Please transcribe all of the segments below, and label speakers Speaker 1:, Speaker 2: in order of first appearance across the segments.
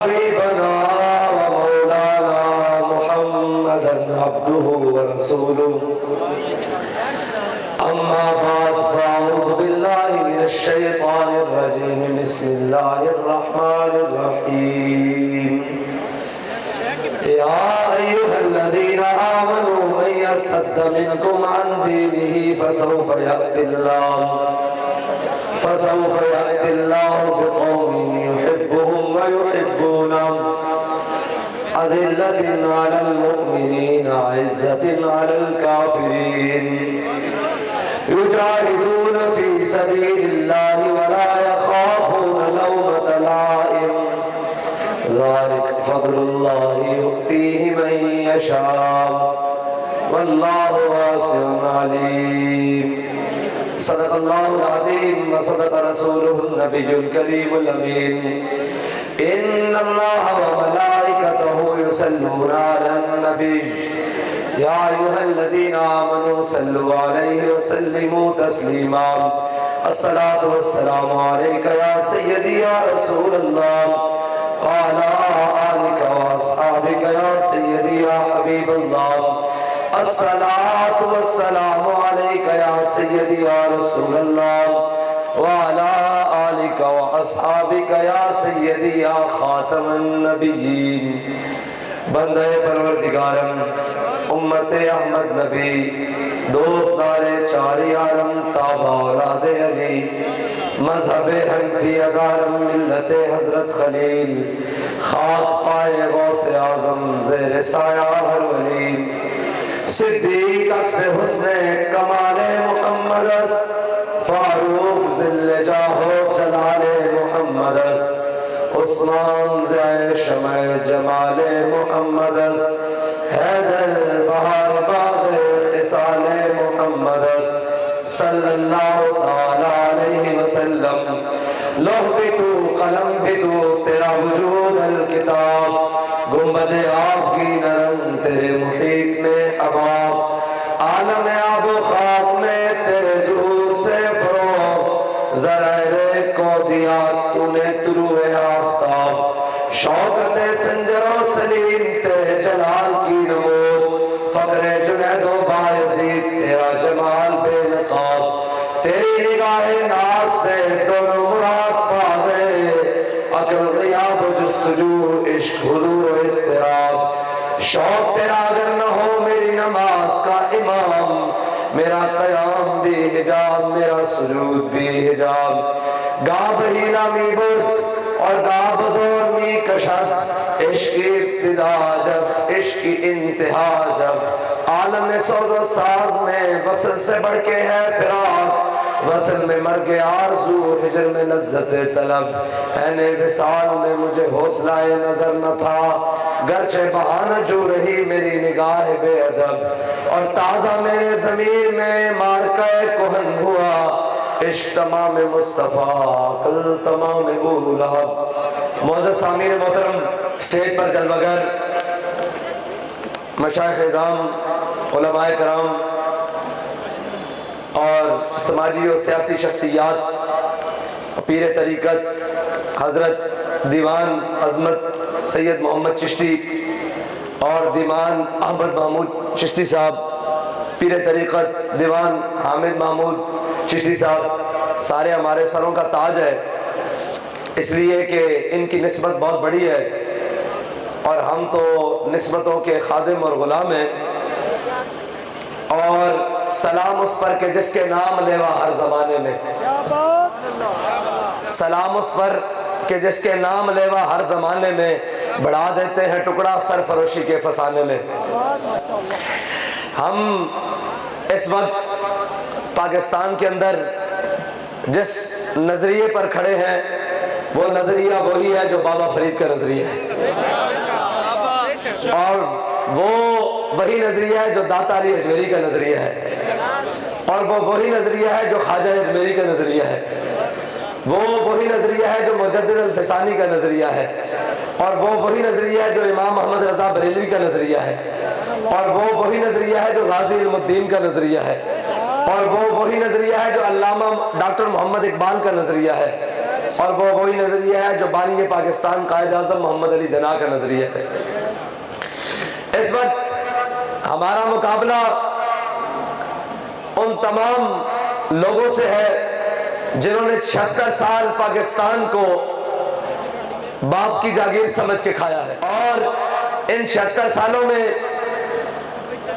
Speaker 1: हबीबना व मौलाना मुहम्मदन अब्दुहु व रसूलुहु अम्मा बाद फ़अऊज़ु बिल्लाहि मिनश शैतानिर रजीम बिस्मिल्लाहिर रहमानिर रहीम या अय्युहल्लज़ीना आमनू मन यर्तद्द मिनकुम अन दीनिही फसौफ़ यअतिल्लाहु बिक़ौमिन युहिब्बुहुम व युहिब्बूनहु अज़िल्लतिन अलल मुमिनीन अइज़्ज़तिन अलल काफ़िरीन युजाहिदून फी सबीलिल्लाहि व ला यख़ाफ़ून लौमत लाइम ज़ालिक फ़ज़्लुल्लाहि युअतीहि मन यशा वल्लाहु वासिउन अलीम। सदक़ल्लाहुल अज़ीम व सदक़ रसूलुहुन नबियुल करीमुल अमीन। इन्नल्लाह व मलाइकतहु युसल्लूना अलन नबी या अय्युहल्लज़ीना आमनू सल्लु अलैहि व सल्लिमू तस्लीमा। अस्सलातु वस्सलामु अलैका या सय्यदी या रसूलल्लाह व अला आलिका व अस्हाबिका या सय्यदी या हबीबल्लाह। अस्सलातु वस्सलामु अलैका या सय्यदी या रसूलल्लाह व अला आलिका व अस्हाबिका या सय्यदी या खातमन नबिय्यीन। बंदे परवरदिगारम उम्मते अहमद नबी दोस्तारे चारी आलम ताबा औलादे अली मज़हबे हनफी अदारम मिल्लते हज़रत खलील खाक पाए गौसे आज़म ज़ेरे साया हर वली सिद्दीक़ अक्से हुस्ने कमाले मुहम्मदस फारूक ज़िल्ले जाहो जलाले मुहम्मदस उस्मान ज़ाए शमे जमाले मुहम्मदस हैदर बहार बाग़े ख़िसाले मुहम्मदस सल्लल्लाहु ताला अलैहि वसल्लम। लौह भी तू कलम भी तू तेरा वजूद अल किताब गुंबदे आब की नरम तेरे मुहीत में अबाब आलम आबो खाक में तेरे ज़ुहूर से फ़रोग़ ज़राए को दिया तूने तुलूए आफ़ताब शौकते संजरो सलीम तेरे जलाल की नमूद फ़क्रे जुनैदो बायज़ीद तेरा जमाल बेनक़ाब तेरी निगाहे नाज़ से दोनों मुराद पावे अक़ल ग़ियाब जुस्तजू इश्क़ हुज़ूर इस्तिराब शौक़ तेरा अगर न हो मेरी नमाज का इमाम मेरा क़याम भी हिजाब मेरा सुजूद भी हिजाब गा बहीना मी बुर और गा बज़ोर मी कशद इश्क़ की इब्तिदा जब इश्क़ की इंतहा जब आलम सोज़ो साज में वसल से बढ़ के है फिराक वसल में मर गए आरज़ू हिजर में लज़्ज़त तलब ऐने विसाल में मुझे हौसलाए नजर न था गर्चे बहाना जो रही मेरी निगाह बेअदब और ताज़ा मेरे ज़मीर में मारका कोहन हुआ इश्क़ तमाम मुस्तफ़ा कल तमाम बूलहब। मौज़ूद सामीन मोहतरम स्टेज पर जलवागर मशाइख़ इज़ाम उलमाए कराम और समाजी और सियासी शख्सियात पीर तरीक़त हज़रत दीवान अज़मत सैयद मोहम्मद चिश्ती और दीवान अहमद महमूद चिश्ती साहब पीर तरीक़त दीवान हामिद महमूद चिश्ती साहब सारे हमारे सरों का ताज है इसलिए कि इनकी निस्बत बहुत बड़ी है और हम तो निस्बतों के खादिम और ग़ुलाम हैं और सलाम उस पर के जिसके नाम लेवा हर ज़माने में सलाम उस पर के जिसके नाम लेवा हर ज़माने में बढ़ा देते हैं टुकड़ा सरफरोशी के फसाने में। हम इस वक्त पाकिस्तान के अंदर जिस नज़रिए पर खड़े हैं वो नज़रिया वही है जो बाबा फरीद का नज़रिया है और वो वही नज़रिया है जो दाता अली अजमेरी का नज़रिया है और वो वही नज़रिया है जो ख्वाजा अजमेरी का नज़रिया है वो वही नज़रिया है जो मुजद्दिद अल-फ़सानी का नज़रिया है और वो वही नज़रिया है जो इमाम अहमद रज़ा बरेलवी का नज़रिया है और वो वही नज़रिया है जो गाज़ी इल्मुद्दीन का नज़रिया है और वो वही नज़रिया है जो अल्लामा डॉक्टर मोहम्मद इकबाल का नज़रिया है और वो वही नजरिया है जो बानी पाकिस्तान कायद आज़म मोहम्मद अली जिन्ना का नजरिया है। इस वक्त हमारा मुकाबला उन तमाम लोगों से है जिन्होंने 76 साल पाकिस्तान को बाप की जागीर समझ के खाया है, और इन 76 सालों में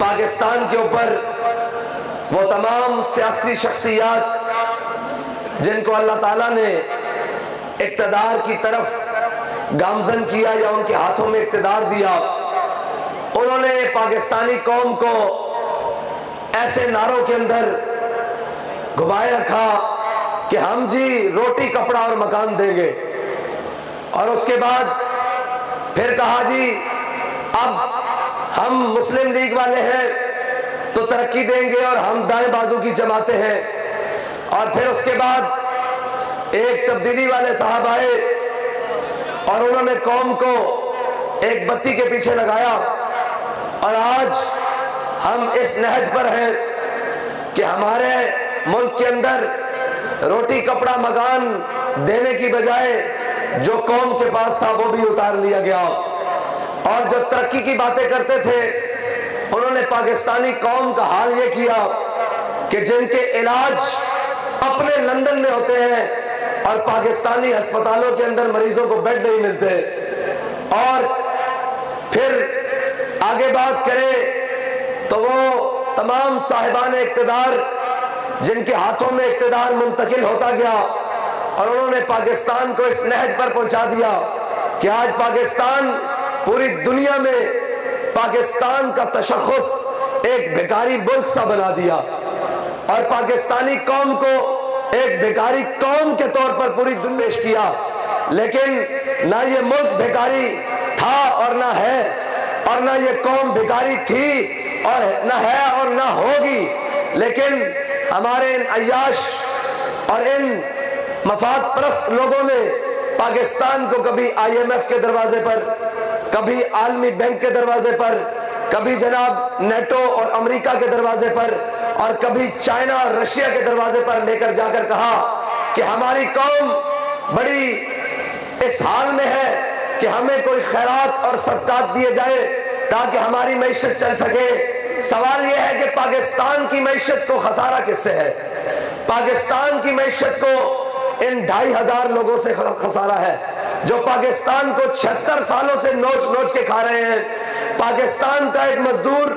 Speaker 1: पाकिस्तान के ऊपर वो तमाम सियासी शख्सियात जिनको अल्लाह ताला ने इक़्तिदार की तरफ गामजन किया या उनके हाथों में इक़्तिदार दिया, उन्होंने पाकिस्तानी कौम को ऐसे नारों के अंदर घुमाए रखा कि हम जी रोटी कपड़ा और मकान देंगे, और उसके बाद फिर कहा जी अब हम मुस्लिम लीग वाले हैं तो तरक्की देंगे और हम दाएं बाजू की जमाते हैं। और फिर उसके बाद एक तब्दीली वाले साहब आए और उन्होंने कौम को एक बत्ती के पीछे लगाया, और आज हम इस नहज पर हैं कि हमारे मुल्क के अंदर रोटी कपड़ा मकान देने की बजाय जो कौम के पास था वो भी उतार लिया गया, और जो तरक्की की बातें करते थे उन्होंने पाकिस्तानी कौम का हाल ये किया कि जिनके इलाज अपने लंदन में होते हैं और पाकिस्तानी अस्पतालों के अंदर मरीजों को बेड नहीं मिलते, और फिर आगे बात करें तो वो तमाम साहिबान इक़्तिदार जिनके हाथों में इक़्तिदार मुंतकिल होता गया, और उन्होंने पाकिस्तान को इस नहज पर पहुंचा दिया कि आज पाकिस्तान पूरी दुनिया में पाकिस्तान का तशख़्ख़ुस एक भिखारी मुल्क सा बना दिया, और पाकिस्तानी कौम को एक भिखारी कौम के तौर पर पूरी दुनिया पेश किया। लेकिन ना ये मुल्क भिखारी था और ना है, और ना ये कौम भिखारी थी और ना है और ना होगी, लेकिन हमारे इन अय्याश और इन मफाद परस्त लोगों ने पाकिस्तान को कभी IMF के दरवाजे पर, कभी आलमी बैंक के दरवाजे पर, कभी जनाब नेटो और अमेरिका के दरवाजे पर, और कभी चाइना और रशिया के दरवाजे पर लेकर जाकर कहा कि हमारी कौम बड़ी इस हाल में है कि हमें कोई खैरात और सदकात दिए जाए ताकि हमारी मईशत चल सके। सवाल यह है कि पाकिस्तान की मईशत को खसारा किससे है? पाकिस्तान की मईशत को इन 2500 लोगों से खसारा है जो पाकिस्तान को 76 सालों से नोच नोच के खा रहे हैं। पाकिस्तान का एक मजदूर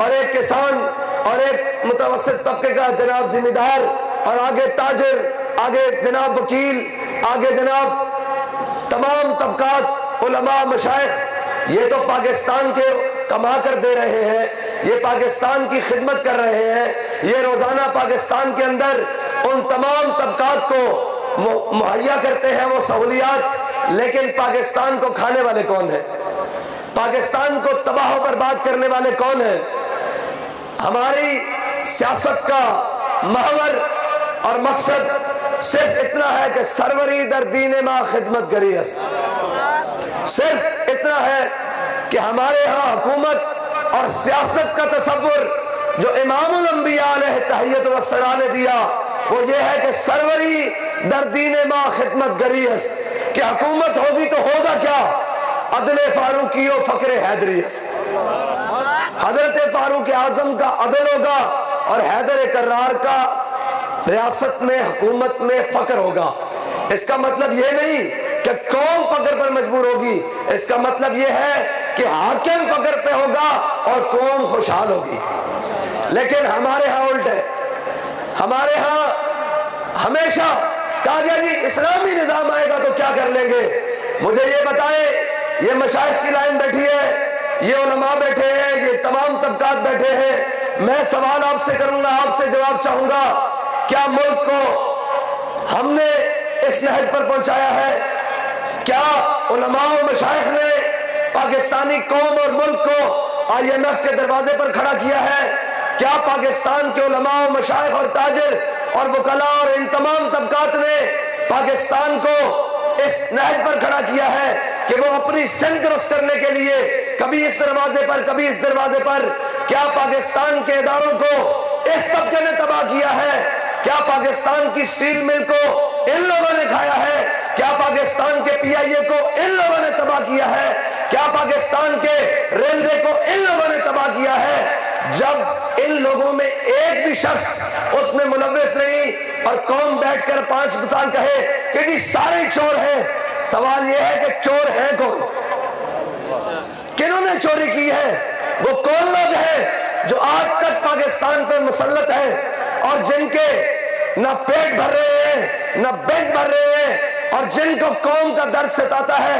Speaker 1: और एक किसान और एक मुतवस्सित तबके का जनाब जिम्मेदार, और आगे ताजिर, आगे जनाब वकील, आगे जनाब तमाम तबकात उलमा मशाइख, ये तो पाकिस्तान के कमा कर दे रहे हैं, ये पाकिस्तान की खिदमत कर रहे हैं, ये रोजाना पाकिस्तान के अंदर उन तमाम तबकात को मुहैया करते हैं वो सहूलियात। लेकिन पाकिस्तान को खाने वाले कौन है? पाकिस्तान को तबाह बर्बाद करने वाले कौन है? हमारी सियासत का महवर और मकसद सिर्फ इतना है कि सरवरी दर दीन मां खिदमत करी है। सिर्फ इतना है कि हमारे यहाँ हुकूमत और सियासत का तसव्वुर जो इमामुल अंबिया अलैहि तहियत व सना ने दिया वो ये है कि सरवरी दर दीन मां खिदमत करी है कि हुकूमत होगी तो होगा क्या? अदले फारूकी और फकरे हैदरी। हजरत फारूक आजम का अदल होगा और हैदर कर्रार का रियासत में हुकूमत में फकर होगा। इसका मतलब यह नहीं कि कौम फकर पर मजबूर होगी, इसका मतलब यह है कि हाकिम फकर पे होगा और कौम खुशहाल होगी। लेकिन हमारे यहाँ उल्ट है। हमारे यहाँ हमेशा कहा गया जी इस्लामी निजाम आएगा तो क्या कर लेंगे। मुझे ये बताएं, ये मशाइख की लाइन बैठी है, ये उलमा बैठे हैं, ये तमाम तबकात बैठे हैं, मैं सवाल आपसे करूंगा, आपसे जवाब चाहूंगा, क्या मुल्क को हमने इस नहज पर पहुंचाया है? क्या उलमा और मशाइख ने पाकिस्तानी कौम और मुल्क को IMF के दरवाजे पर खड़ा किया है? क्या पाकिस्तान के उलमा और मशाइख और ताजिर और वकला और इन तमाम तबकात ने पाकिस्तान को इस नहज पर खड़ा किया है कि वो अपनी सिंध दुरुस्त करने के लिए कभी इस दरवाजे पर कभी इस दरवाजे पर? क्या पाकिस्तान के इदारों को इस तबके ने तबाह किया है? क्या पाकिस्तान की स्टील मिल को इन लोगों ने खाया है? क्या पाकिस्तान के PIA को इन लोगों ने तबाह किया है? क्या पाकिस्तान के रेलवे को इन लोगों ने तबाह किया है? जब इन लोगों में एक भी शख्स उसमें मुलव्विस नहीं और कौम बैठकर 5 साल कहे कि जी सारे चोर हैं, सवाल यह है कि चोर हैं कौन? किन्होंने चोरी की है? वो कौन लोग हैं जो आज तक पाकिस्तान पर मुसल्लत हैं और जिनके न पेट भर रहे हैं न पेट भर रहे हैं और जिनको कौम का दर्द सताता है,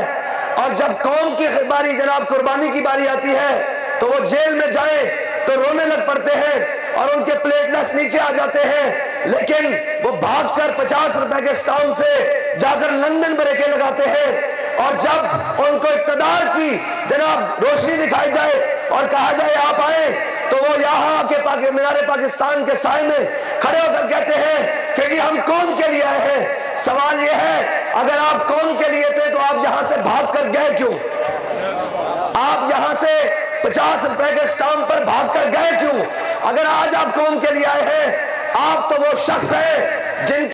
Speaker 1: और जब कौम की बारी जनाब कुर्बानी की बारी आती है तो वो जेल में जाए तो रोने लग पड़ते हैं और उनके प्लेटलेट्स नीचे आ जाते हैं, लेकिन वो भागकर 50 रुपए के स्टाम्प से जाकर लंदन ब्रेकें लगाते हैं। और जब उनको इक़्तिदार की जनाब रोशनी दिखाई जाए और कहा जाए आप आए, तो वो यहाँ आके मीनारे पाकिस्तान के साए में खड़े होकर कहते हैं कि जी हम कौम के लिए आए हैं। सवाल ये है, अगर आप कौम के लिए थे तो आप यहाँ से भाग कर गए क्यों? आप यहाँ से 50 रुपए के स्टाम्प पर भाग कर गए क्यों? अगर आज आप कौम के लिए आए हैं, आप तो वो शख्स हैं जिन